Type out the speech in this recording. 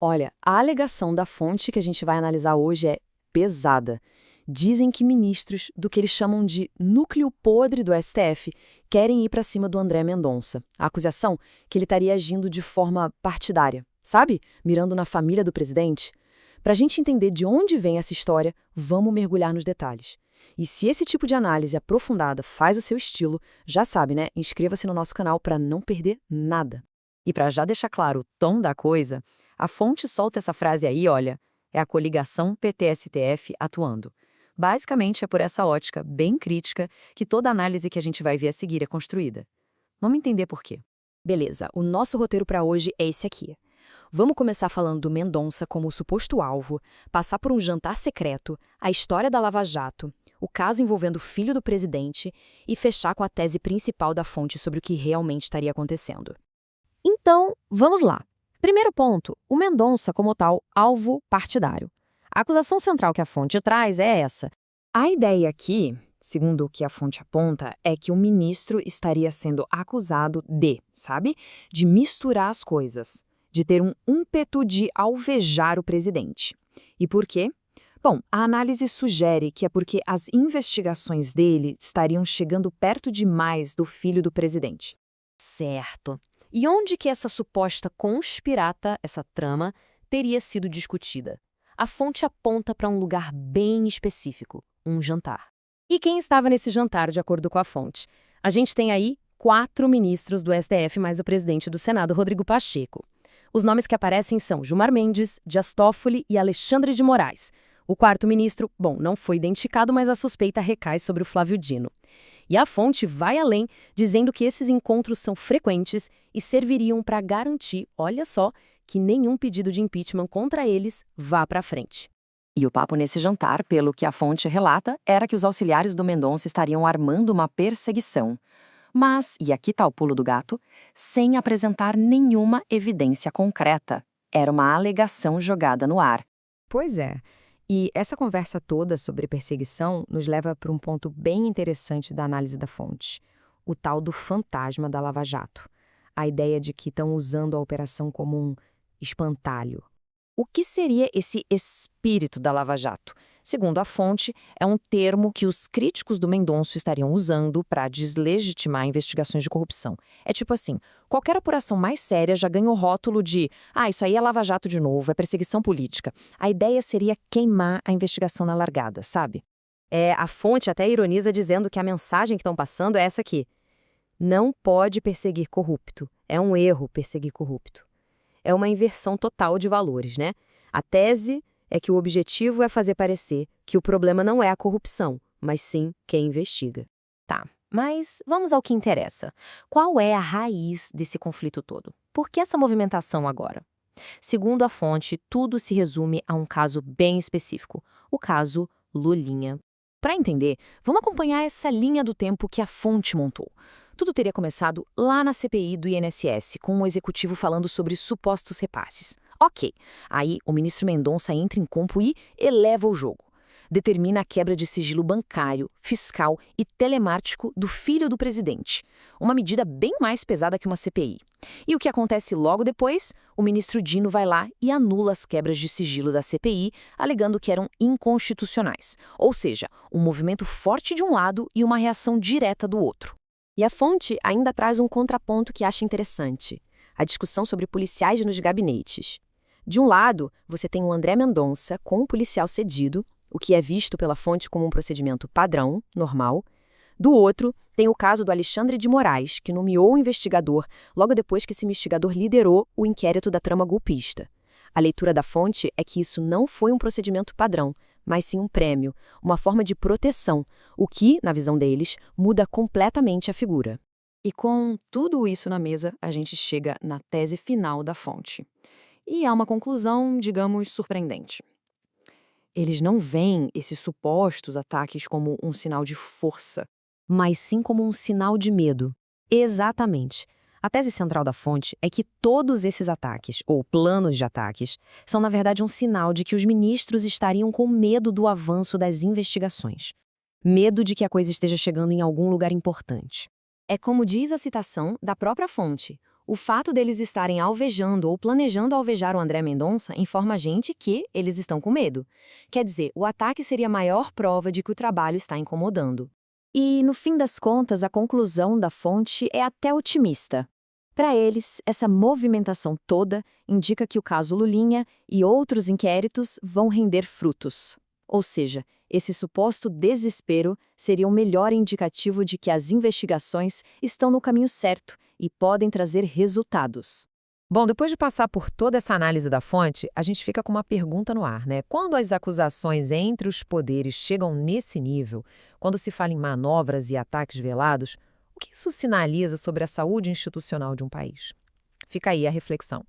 Olha, a alegação da fonte que a gente vai analisar hoje é pesada. Dizem que ministros do que eles chamam de núcleo podre do STF querem ir para cima do André Mendonça. A acusação é que ele estaria agindo de forma partidária, sabe? Mirando na família do presidente. Para a gente entender de onde vem essa história, vamos mergulhar nos detalhes. E se esse tipo de análise aprofundada faz o seu estilo, já sabe, né? Inscreva-se no nosso canal para não perder nada. E para já deixar claro o tom da coisa, a fonte solta essa frase aí, olha, é a coligação PT-STF atuando. Basicamente é por essa ótica bem crítica que toda a análise que a gente vai ver a seguir é construída. Vamos entender por quê. Beleza, o nosso roteiro para hoje é esse aqui. Vamos começar falando do Mendonça como o suposto alvo, passar por um jantar secreto, a história da Lava Jato, o caso envolvendo o filho do presidente e fechar com a tese principal da fonte sobre o que realmente estaria acontecendo. Então, vamos lá. Primeiro ponto, o Mendonça como tal alvo partidário. A acusação central que a fonte traz é essa. A ideia aqui, segundo o que a fonte aponta, é que o ministro estaria sendo acusado de misturar as coisas, de ter um ímpeto de alvejar o presidente. E por quê? Bom, a análise sugere que é porque as investigações dele estariam chegando perto demais do filho do presidente. Certo. E onde que essa suposta conspirata, essa trama, teria sido discutida? A fonte aponta para um lugar bem específico, um jantar. E quem estava nesse jantar, de acordo com a fonte? A gente tem aí 4 ministros do STF mais o presidente do Senado, Rodrigo Pacheco. Os nomes que aparecem são Gilmar Mendes, Dias Toffoli e Alexandre de Moraes. O quarto ministro, não foi identificado, mas a suspeita recai sobre o Flávio Dino. E a fonte vai além, dizendo que esses encontros são frequentes e serviriam para garantir, olha só, que nenhum pedido de impeachment contra eles vá para frente. E o papo nesse jantar, pelo que a fonte relata, era que os auxiliares do Mendonça estariam armando uma perseguição. Mas, e aqui está o pulo do gato, sem apresentar nenhuma evidência concreta. Era uma alegação jogada no ar. Pois é. E essa conversa toda sobre perseguição nos leva para um ponto bem interessante da análise da fonte, o tal do fantasma da Lava Jato. A ideia de que estão usando a operação como um espantalho. O que seria esse espírito da Lava Jato? Segundo a fonte, é um termo que os críticos do Mendonça estariam usando para deslegitimar investigações de corrupção. É tipo assim, qualquer apuração mais séria já ganha o rótulo de isso aí é Lava Jato de novo, é perseguição política. A ideia seria queimar a investigação na largada, sabe? A fonte até ironiza dizendo que a mensagem que estão passando é essa aqui. Não pode perseguir corrupto. É um erro perseguir corrupto. É uma inversão total de valores, né? A tese é que o objetivo é fazer parecer que o problema não é a corrupção, mas sim quem investiga. Tá, mas vamos ao que interessa. Qual é a raiz desse conflito todo? Por que essa movimentação agora? Segundo a fonte, tudo se resume a um caso bem específico, o caso Lulinha. Para entender, vamos acompanhar essa linha do tempo que a fonte montou. Tudo teria começado lá na CPI do INSS, com o executivo falando sobre supostos repasses. Ok, aí o ministro Mendonça entra em campo e eleva o jogo. Determina a quebra de sigilo bancário, fiscal e telemático do filho do presidente. Uma medida bem mais pesada que uma CPI. E o que acontece logo depois? O ministro Dino vai lá e anula as quebras de sigilo da CPI, alegando que eram inconstitucionais. Ou seja, um movimento forte de um lado e uma reação direta do outro. E a fonte ainda traz um contraponto que acha interessante. A discussão sobre policiais nos gabinetes. De um lado, você tem o André Mendonça com um policial cedido, o que é visto pela fonte como um procedimento padrão, normal. Do outro, tem o caso do Alexandre de Moraes, que nomeou o investigador logo depois que esse investigador liderou o inquérito da trama golpista. A leitura da fonte é que isso não foi um procedimento padrão, mas sim um prêmio, uma forma de proteção, o que, na visão deles, muda completamente a figura. E com tudo isso na mesa, a gente chega na tese final da fonte. E há uma conclusão, digamos, surpreendente. Eles não veem esses supostos ataques como um sinal de força, mas sim como um sinal de medo. Exatamente. A tese central da fonte é que todos esses ataques, ou planos de ataques, são na verdade um sinal de que os ministros estariam com medo do avanço das investigações. Medo de que a coisa esteja chegando em algum lugar importante. É como diz a citação da própria fonte. O fato deles estarem alvejando ou planejando alvejar o André Mendonça informa a gente que eles estão com medo. Quer dizer, o ataque seria a maior prova de que o trabalho está incomodando. E, no fim das contas, a conclusão da fonte é até otimista. Para eles, essa movimentação toda indica que o caso Lulinha e outros inquéritos vão render frutos. Ou seja, esse suposto desespero seria o melhor indicativo de que as investigações estão no caminho certo e podem trazer resultados. Bom, depois de passar por toda essa análise da fonte, a gente fica com uma pergunta no ar, né? Quando as acusações entre os poderes chegam nesse nível, quando se fala em manobras e ataques velados, o que isso sinaliza sobre a saúde institucional de um país? Fica aí a reflexão.